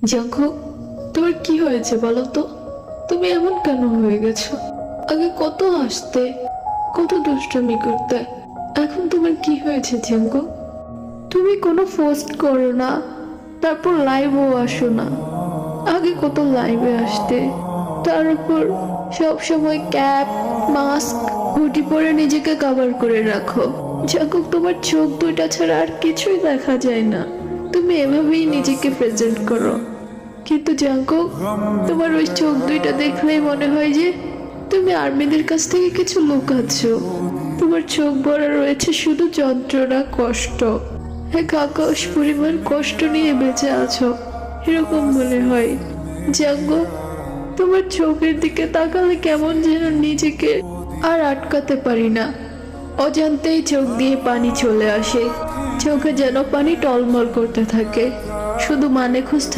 Jungkook, তোমার কি হয়েছে বলো তো? তুমি এমন কেন হয়ে গেছো? আগে কত হাসতে, কত দুষ্টামি করতে, এখন তোমার কি হয়েছে জাঙ্কুক? তুমি কোনো পোস্ট করো না, তারপর লাইভও আসো না। আগে কত লাইভে আসতে, তার উপর সব সময় ক্যাপ, মাস্ক, হুডি পরে নিজেকে কভার করে রাখো। জাঙ্কুক, তোমার চোখ দুইটা ছাড়া আর কিছুই দেখা যায় না। তুমি এভাবেই নিজেকে প্রেজেন্ট করো, কিন্তু জাঙ্কুক, তোমার ওই চোখ দুইটা দেখলেই মনে হয় যে তুমি আর্মিদের কাছ থেকে কিছু লুকাচ্ছ। তোমার চোখ ভরা রয়েছে শুধু যন্ত্রণা, কষ্ট, এক আকাশ পরিমাণ কষ্ট নিয়ে বেঁচে আছো, এরকম মনে হয়। জাঙ্কুক, তোমার চোখের দিকে তাকালে কেমন যেন নিজেকে আর আটকাতে পারি না। অজান্তেই চোখ দিয়ে পানি চলে আসে, চোখে যেন পানি টলমল করতে থাকে। শুধু মানে খুঁজতে